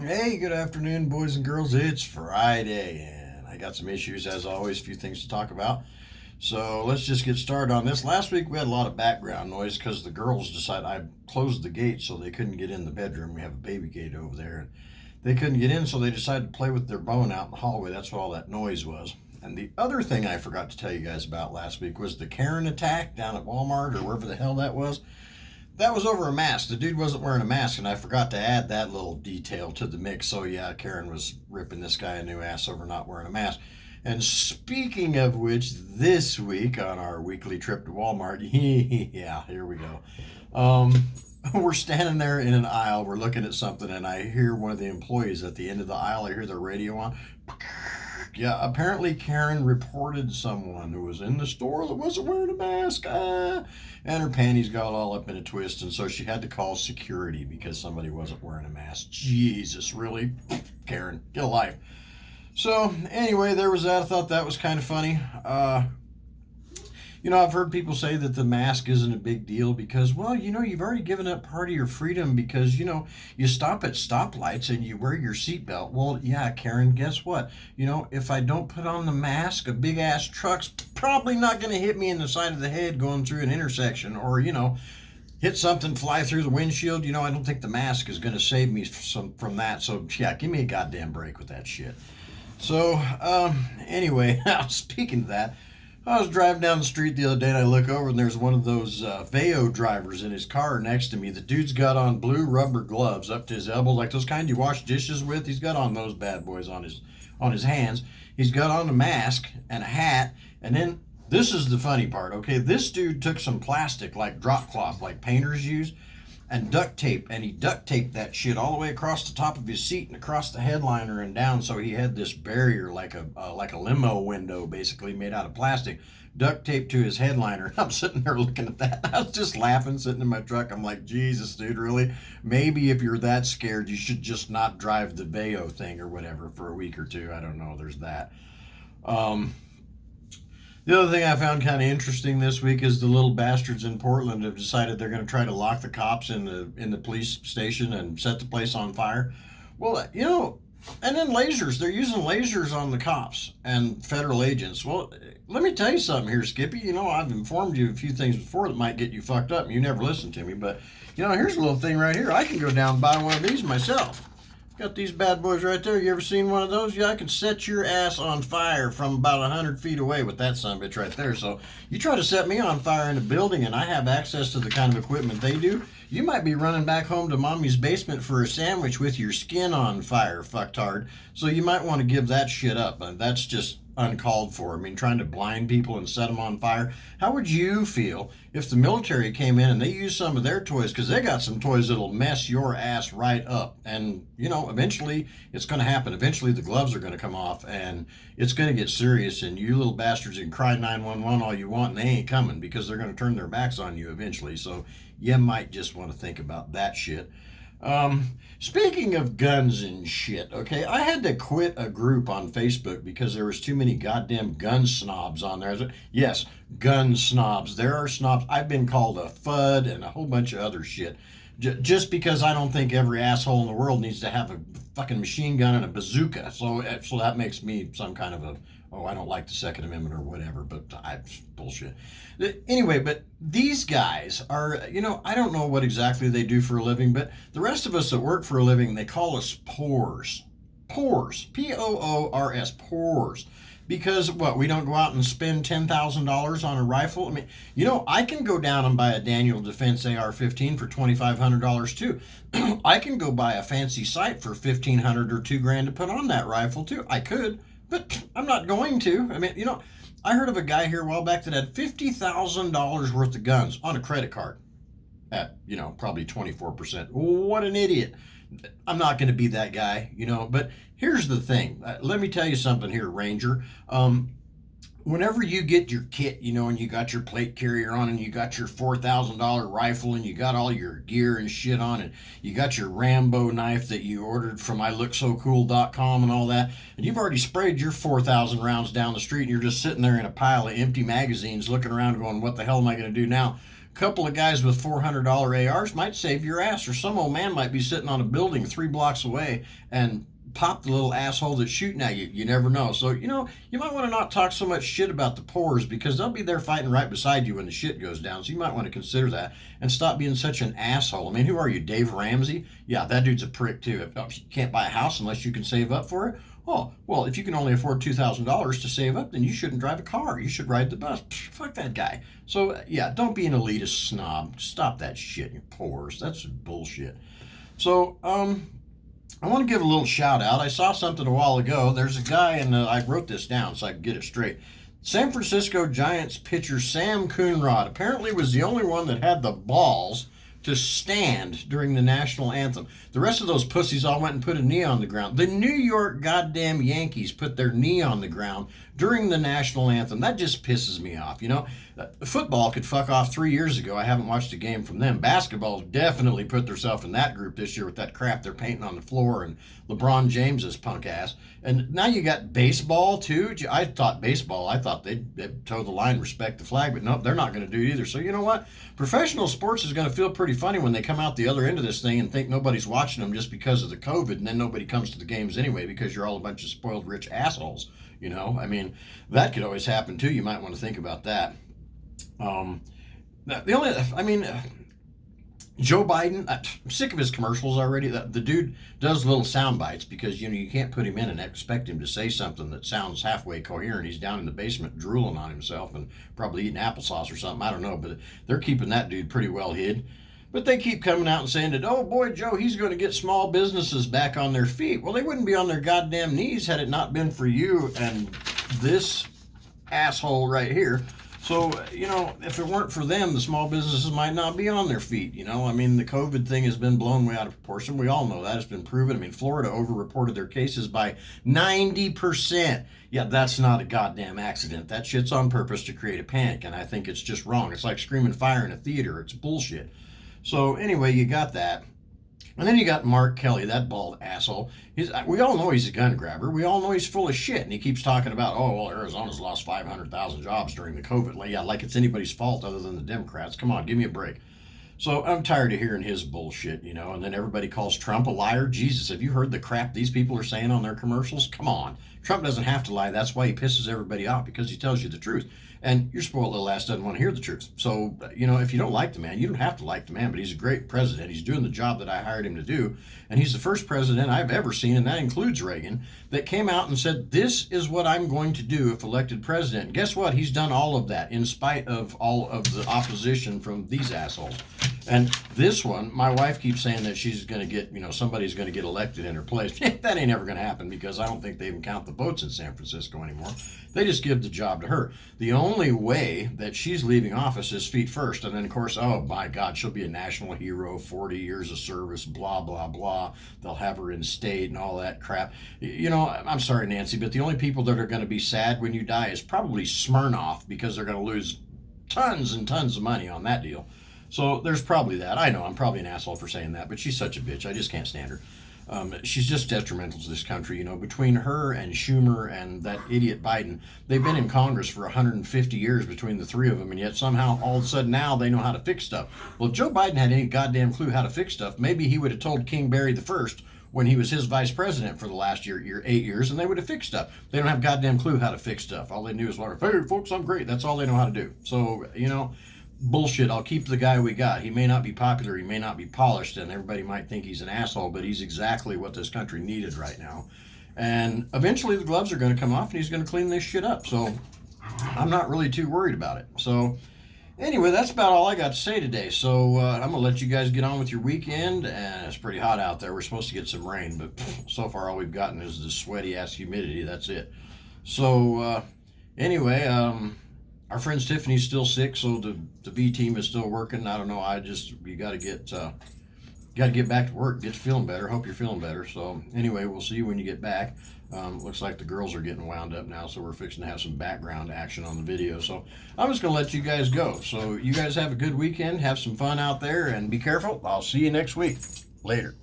Hey, good afternoon, boys and girls. It's Friday, and I got some issues, as always, a few things to talk about. So let's just get started on this. Last week we had a lot of background noise because the girls decided I closed the gate so they couldn't get in the bedroom. We have a baby gate over there, and they couldn't get in, so they decided to play with their bone out in the hallway. That's what all that noise was. And the other thing I forgot to tell you guys about last week was the Karen attack down at Walmart or wherever the hell that was. That was over a mask. The dude wasn't wearing a mask, and I forgot to add that little detail to the mix. So, yeah, Karen was ripping this guy a new ass over not wearing a mask. And speaking of which, this week on our weekly trip to Walmart, yeah, here we go. Um, we're standing there in an aisle, we're looking at something, and I hear one of the employees at the end of the aisle, I hear their radio on. Yeah, apparently Karen reported someone who was in the store that wasn't wearing a mask. And her panties got all up in a twist, and so she had to call security because somebody wasn't wearing a mask. Jesus, really? Karen, get a life. So, anyway, there was that. I thought that was kind of funny. I've heard people say that the mask isn't a big deal because, well, you've already given up part of your freedom because, you stop at stoplights and you wear your seatbelt. Well, yeah, Karen, guess what? If I don't put on the mask, a big ass truck's probably not going to hit me in the side of the head going through an intersection or, hit something, fly through the windshield. I don't think the mask is going to save me from that. So, yeah, give me a goddamn break with that shit. So, anyway, speaking of that, I was driving down the street the other day and I look over and there's one of those Veo drivers in his car next to me. The dude's got on blue rubber gloves up to his elbows, like those kind you wash dishes with. He's got on those bad boys on his hands. He's got on a mask and a hat, and then this is the funny part. Okay, this dude took some plastic like drop cloth, like painters use, and duct tape, and he duct taped that shit all the way across the top of his seat and across the headliner and down, so he had this barrier like a limo window, basically made out of plastic, duct taped to his headliner. I'm sitting there looking at that. I was just laughing, sitting in my truck. I'm like, Jesus, dude, really? Maybe if you're that scared, you should just not drive the Bayo thing or whatever for a week or two. I don't know. There's that. Um, the other thing I found kind of interesting this week is the little bastards in Portland have decided they're going to try to lock the cops in the police station and set the place on fire. Well, and then lasers. They're using lasers on the cops and federal agents. Well, let me tell you something here, Skippy. I've informed you a few things before that might get you fucked up, and you never listen to me. But, here's a little thing right here. I can go down and buy one of these myself. Got these bad boys right there. You ever seen one of those? Yeah, I can set your ass on fire from about 100 feet away with that son of a bitch right there. So you try to set me on fire in a building and I have access to the kind of equipment they do, you might be running back home to mommy's basement for a sandwich with your skin on fire, fucktard. So you might want to give that shit up. That's just uncalled for. I mean, trying to blind people and set them on fire. How would you feel if the military came in and they used some of their toys? Because they got some toys that'll mess your ass right up. And, eventually it's going to happen. Eventually the gloves are going to come off and it's going to get serious. And you little bastards can cry 911 all you want and they ain't coming because they're going to turn their backs on you eventually. So you might just want to think about that shit. Speaking of guns and shit, okay, I had to quit a group on Facebook because there was too many goddamn gun snobs on there. Yes, gun snobs. There are snobs. I've been called a FUD and a whole bunch of other shit. Just because I don't think every asshole in the world needs to have a fucking machine gun and a bazooka. So that makes me some kind of I don't like the Second Amendment or whatever, but bullshit. Anyway, but these guys are, I don't know what exactly they do for a living, but the rest of us that work for a living, they call us poors. Poors. Poors. Poors. Because what, we don't go out and spend $10,000 on a rifle? I mean, I can go down and buy a Daniel Defense AR-15 for $2,500 too. I can go buy a fancy sight for $1,500 or $2,000 to put on that rifle too. I could, but I'm not going to. I mean, I heard of a guy here a while back that had $50,000 worth of guns on a credit card at, probably 24%. What an idiot. I'm not going to be that guy, but here's the thing. Let me tell you something here, Ranger. Whenever you get your kit, and you got your plate carrier on and you got your $4,000 rifle and you got all your gear and shit on and you got your Rambo knife that you ordered from ilooksocool.com and all that, and you've already sprayed your 4,000 rounds down the street and you're just sitting there in a pile of empty magazines looking around going, what the hell am I going to do now? a couple of guys with $400 ARs might save your ass, or some old man might be sitting on a building 3 blocks away and pop the little asshole that's shooting at you. You never know. So, you might want to not talk so much shit about the poors, because they'll be there fighting right beside you when the shit goes down. So you might want to consider that and stop being such an asshole. I mean, who are you, Dave Ramsey? Yeah, that dude's a prick too. If you can't buy a house unless you can save up for it. Oh, well, if you can only afford $2,000 to save up, then you shouldn't drive a car. You should ride the bus. Psh, fuck that guy. So, yeah, don't be an elitist snob. Stop that shit, you poors. That's bullshit. So, I want to give a little shout out. I saw something a while ago. There's a guy, and I wrote this down so I can get it straight. San Francisco Giants pitcher Sam Coonrod apparently was the only one that had the balls to stand during the national anthem. The rest of those pussies all went and put a knee on the ground. The New York goddamn Yankees put their knee on the ground during the national anthem. That just pisses me off. Football could fuck off 3 years ago. I haven't watched a game from them. Basketball's definitely put themselves in that group this year with that crap they're painting on the floor and LeBron James's punk ass. And now you got baseball too. I thought they'd toe the line, respect the flag, but nope, they're not going to do it either. So you know what? Professional sports is going to feel pretty funny when they come out the other end of this thing and think nobody's watching them just because of the COVID, and then nobody comes to the games anyway because you're all a bunch of spoiled rich assholes. I mean, that could always happen too. You might want to think about that. Joe Biden, I'm sick of his commercials already. The dude does little sound bites because, you can't put him in and expect him to say something that sounds halfway coherent. He's down in the basement drooling on himself and probably eating applesauce or something. I don't know, but they're keeping that dude pretty well hid. But they keep coming out and saying that, oh boy, Joe, he's going to get small businesses back on their feet. Well, they wouldn't be on their goddamn knees had it not been for you and this asshole right here. So, if it weren't for them, the small businesses might not be on their feet. The COVID thing has been blown way out of proportion. We all know that. It's been proven. Florida overreported their cases by 90%. Yeah, that's not a goddamn accident. That shit's on purpose to create a panic, and I think it's just wrong. It's like screaming fire in a theater. It's bullshit. So, anyway, you got that. And then you got Mark Kelly, that bald asshole. We all know he's a gun grabber. We all know he's full of shit. And he keeps talking about, Arizona's lost 500,000 jobs during the COVID. Like it's anybody's fault other than the Democrats. Come on, give me a break. So I'm tired of hearing his bullshit, and then everybody calls Trump a liar. Jesus, have you heard the crap these people are saying on their commercials? Come on. Trump doesn't have to lie. That's why he pisses everybody off, because he tells you the truth. And your spoiled little ass doesn't want to hear the truth. So, if you don't like the man, you don't have to like the man, but he's a great president. He's doing the job that I hired him to do. And he's the first president I've ever seen, and that includes Reagan, that came out and said, this is what I'm going to do if elected president. And guess what? He's done all of that in spite of all of the opposition from these assholes. And this one, my wife keeps saying that she's going to get, somebody's going to get elected in her place. That ain't ever going to happen, because I don't think they even count the votes in San Francisco anymore. They just give the job to her. The only way that she's leaving office is feet first. And then, of course, oh my God, she'll be a national hero, 40 years of service, blah, blah, blah. They'll have her in state and all that crap. I'm sorry, Nancy, but the only people that are going to be sad when you die is probably Smirnoff, because they're going to lose tons and tons of money on that deal. So there's probably that. I know I'm probably an asshole for saying that, but she's such a bitch. I just can't stand her. She's just detrimental to this country. Between her and Schumer and that idiot Biden, they've been in Congress for 150 years between the three of them, and yet somehow all of a sudden now they know how to fix stuff. Well, if Joe Biden had any goddamn clue how to fix stuff, maybe he would have told King Barry the First when he was his vice president for the last 8 years, and they would have fixed stuff. They don't have goddamn clue how to fix stuff. All they knew is, hey, folks, I'm great. That's all they know how to do. So, bullshit. I'll keep the guy we got. He may not be popular, he may not be polished, and everybody might think he's an asshole, but he's exactly what this country needed right now. And eventually the gloves are going to come off and he's going to clean this shit up. So I'm not really too worried about it. So anyway, that's about all I got to say today. So I'm going to let you guys get on with your weekend. And it's pretty hot out there. We're supposed to get some rain, but so far all we've gotten is the sweaty ass humidity. That's it. So anyway, our friend Tiffany's still sick, so the B team is still working. I don't know. You got to get back to work. Get you feeling better. Hope you're feeling better. So anyway, we'll see you when you get back. Looks like the girls are getting wound up now, so we're fixing to have some background action on the video. So I'm just gonna let you guys go. So you guys have a good weekend. Have some fun out there, and be careful. I'll see you next week. Later.